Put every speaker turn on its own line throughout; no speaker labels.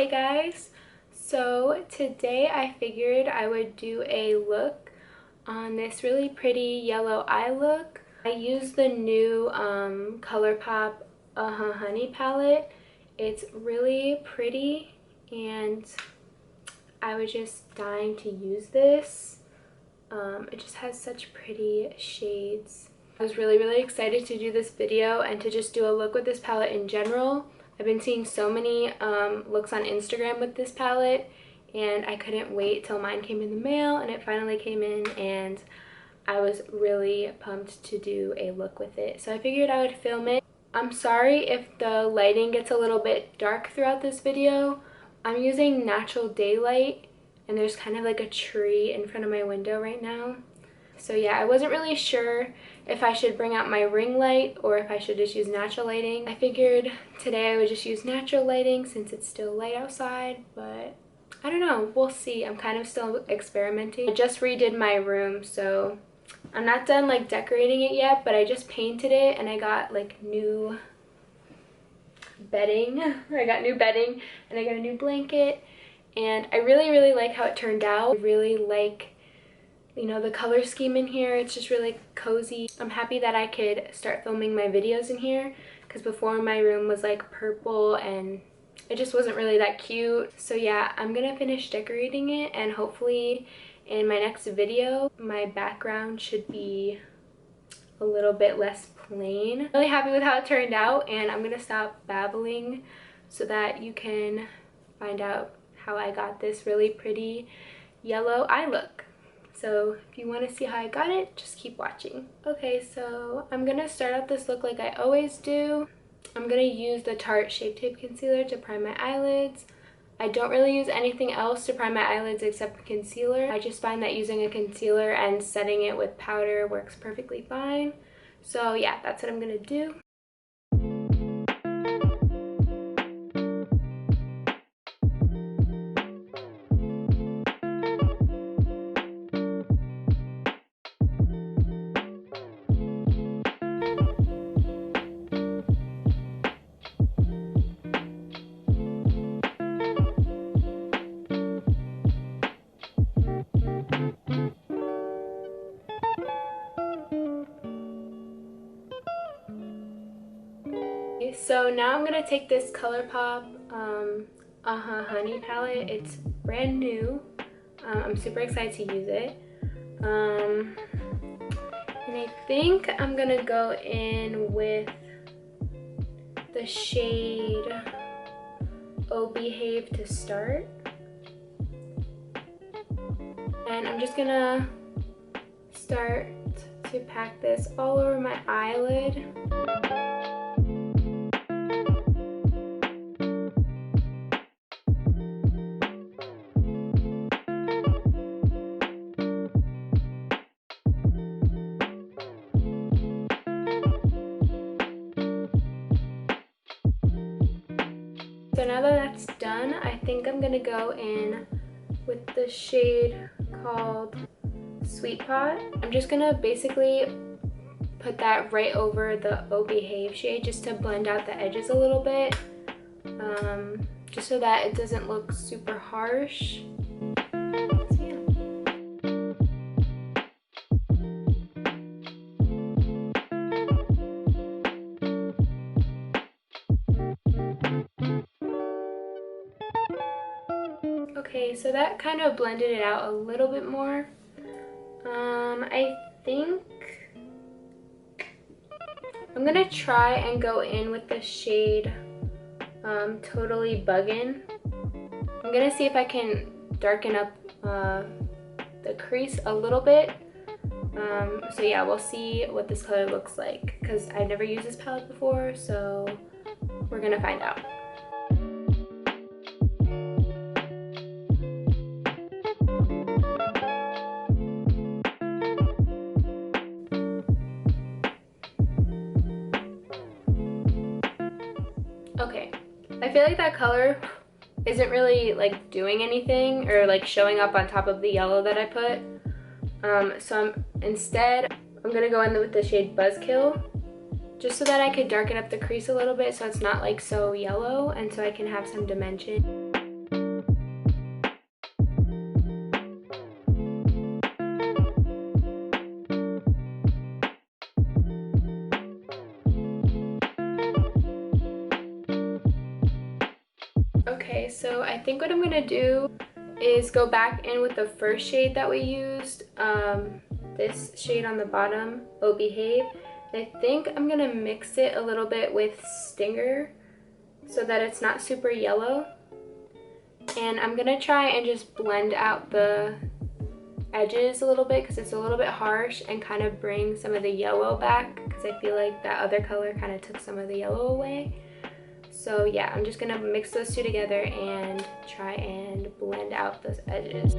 Hey guys, so today I figured I would do a look on this really pretty yellow eye look. I used the new Colourpop Honey palette. It's really pretty and I was just dying to use this. It just has such pretty shades. I was really excited to do this video and to just do a look with this palette in general. I've been seeing so many looks on Instagram with this palette and I couldn't wait till mine came in the mail, and it finally came in and I was really pumped to do a look with it. So I figured I would film it. I'm sorry if the lighting gets a little bit dark throughout this video. I'm using natural daylight and there's kind of like a tree in front of my window right now. So yeah, I wasn't really sure if I should bring out my ring light or if I should just use natural lighting. I figured today I would just use natural lighting since it's still light outside, but I don't know, we'll see. I'm kind of still experimenting. I just redid my room, so I'm not done like decorating it yet, but I just painted it and I got like new bedding. I got new bedding and I got a new blanket, and I really like how it turned out. I really like, you know, the color scheme in here. It's just really cozy. I'm happy that I could start filming my videos in here because before my room was like purple and it just wasn't really that cute. So yeah, I'm gonna finish decorating it and hopefully in my next video my background should be a little bit less plain. I'm really happy with how it turned out, and I'm gonna stop babbling so that you can find out how I got this really pretty yellow eye look. So if you want to see how I got it, just keep watching. Okay, so I'm gonna start out this look like I always do. I'm gonna use the Tarte Shape Tape Concealer to prime my eyelids. I don't really use anything else to prime my eyelids except concealer. I just find that using a concealer and setting it with powder works perfectly fine. So yeah, that's what I'm gonna do. So now I'm gonna take this Colourpop Honey palette. It's brand new. I'm super excited to use it. And I think I'm gonna go in with the shade Oh Behave to start. And I'm just gonna start to pack this all over my eyelid. So now that that's done, I think I'm gonna go in with the shade called Sweet Pot. I'm just gonna basically put that right over the Oh Behave shade just to blend out the edges a little bit, just so that it doesn't look super harsh. Okay, so that kind of blended it out a little bit more. I think I'm gonna try and go in with the shade Totally Buggin'. I'm gonna see if I can darken up the crease a little bit. So yeah, we'll see what this color looks like because I've never used this palette before, so we're gonna find out. Okay, I feel like that color isn't really like doing anything or like showing up on top of the yellow that I put. So instead I'm gonna go in with the shade Buzzkill just so that I could darken up the crease a little bit so it's not like so yellow and so I can have some dimension. Okay, so I think what I'm gonna do is go back in with the first shade that we used, this shade on the bottom, Oh Behave. And I think I'm gonna mix it a little bit with Stinger so that it's not super yellow. And I'm gonna try and just blend out the edges a little bit because it's a little bit harsh, and kind of bring some of the yellow back because I feel like that other color kind of took some of the yellow away. So yeah, I'm just gonna mix those two together and try and blend out those edges.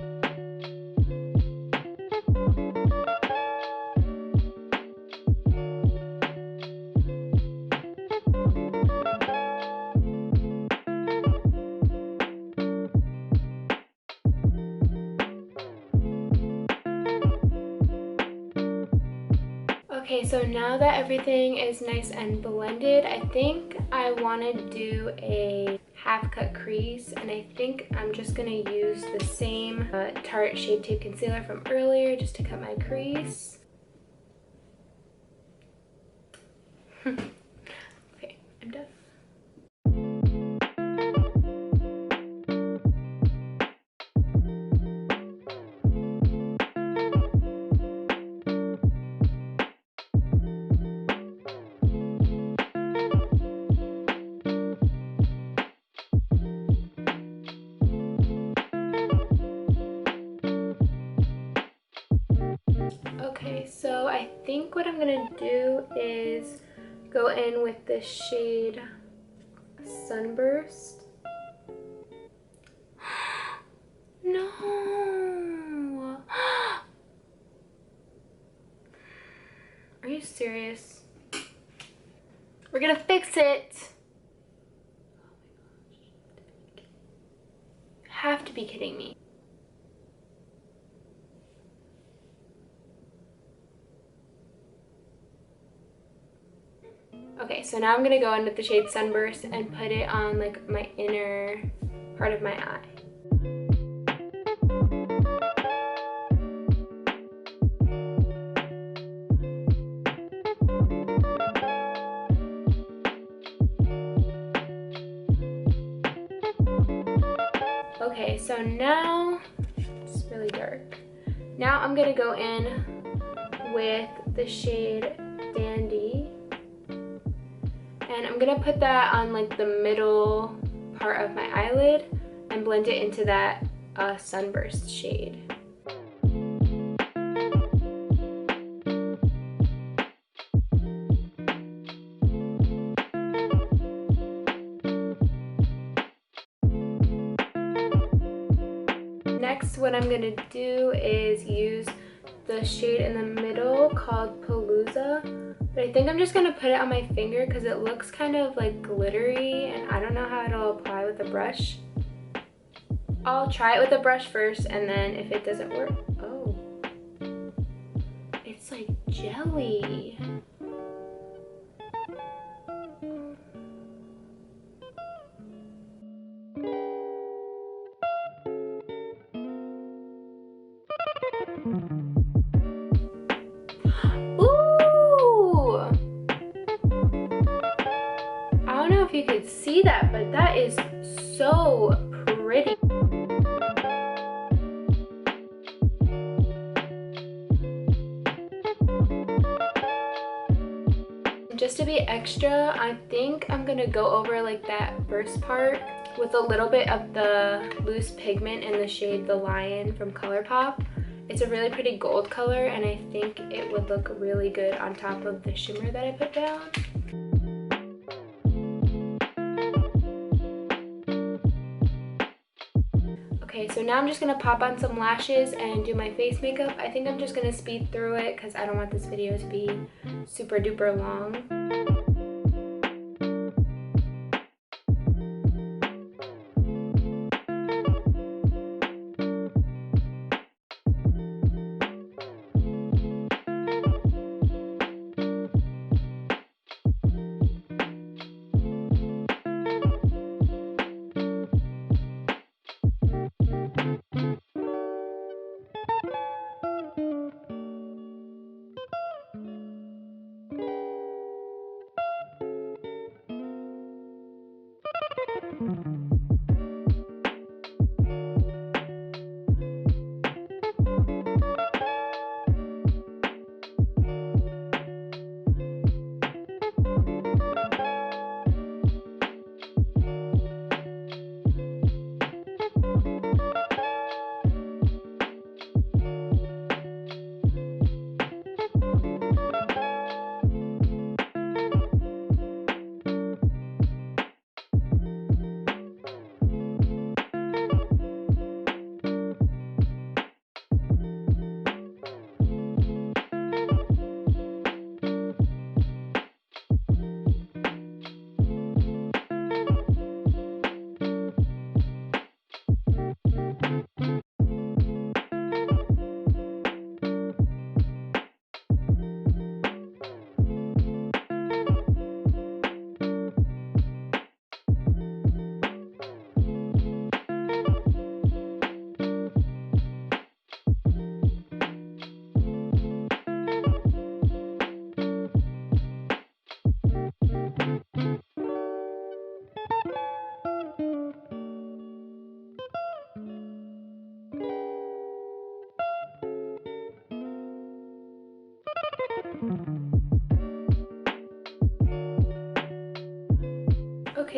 Okay, so now that everything is nice and blended, I think I want to do a half cut crease, and I think I'm just going to use the same Tarte Shape Tape Concealer from earlier just to cut my crease. Okay, I'm done. Okay, so I think what I'm gonna do is go in with the shade Sunburst. No! Are you serious? We're gonna fix it! You have to be kidding me. Okay, so now I'm gonna go in with the shade Sunburst and put it on like my inner part of my eye. Okay, so now, it's really dark. Now I'm gonna go in with the shade Dandy. And I'm gonna put that on like the middle part of my eyelid and blend it into that Sunburst shade. Next, what I'm gonna do is use the shade in the middle called Palooza. But I think I'm just gonna put it on my finger because it looks kind of like glittery and I don't know how it'll apply with a brush. I'll try it with a brush first, and then if it doesn't work, oh, it's like jelly. Ooh! I don't know if you could see that, but that is so pretty. Just to be extra, I think I'm gonna go over like that first part with a little bit of the loose pigment in the shade The Lion from Colourpop. It's a really pretty gold color, and I think it would look really good on top of the shimmer that I put down. Okay, so now I'm just gonna pop on some lashes and do my face makeup. I think I'm just gonna speed through it because I don't want this video to be super duper long.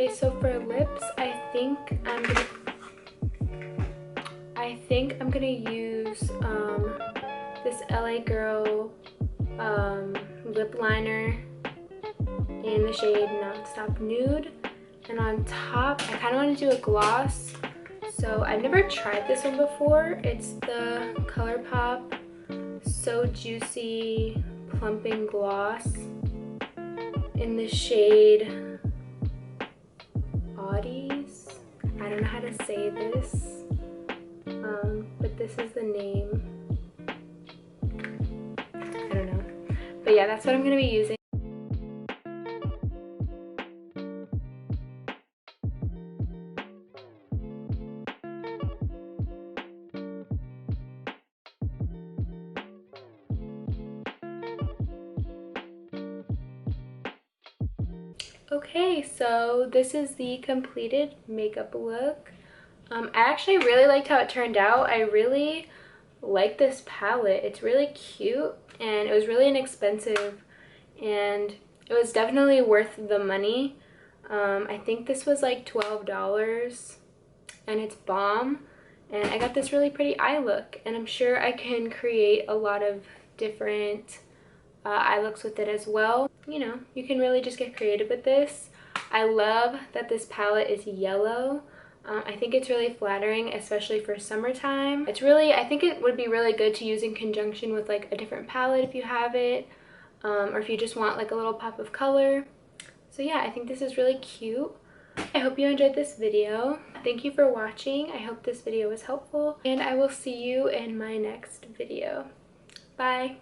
Okay, so for lips, I think I'm gonna use this LA Girl lip liner in the shade Nonstop Nude. And on top, I kind of want to do a gloss. So I've never tried this one before. It's the Colourpop So Juicy Plumping Gloss in the shade Oddies. I don't know how to say this, but this is the name. I don't know. But yeah, that's what I'm going to be using. Okay, so this is the completed makeup look. I actually really liked how it turned out. I really like this palette. It's really cute and it was really inexpensive and it was definitely worth the money. I think this was like $12 and it's bomb. And I got this really pretty eye look and I'm sure I can create a lot of different eye looks with it as well. You know, you can really just get creative with this. I love that this palette is yellow. I think it's really flattering, especially for summertime. I think it would be really good to use in conjunction with like a different palette if you have it, or if you just want like a little pop of color. So yeah, I think this is really cute. I hope you enjoyed this video. Thank you for watching. I hope this video was helpful, and I will see you in my next video. Bye!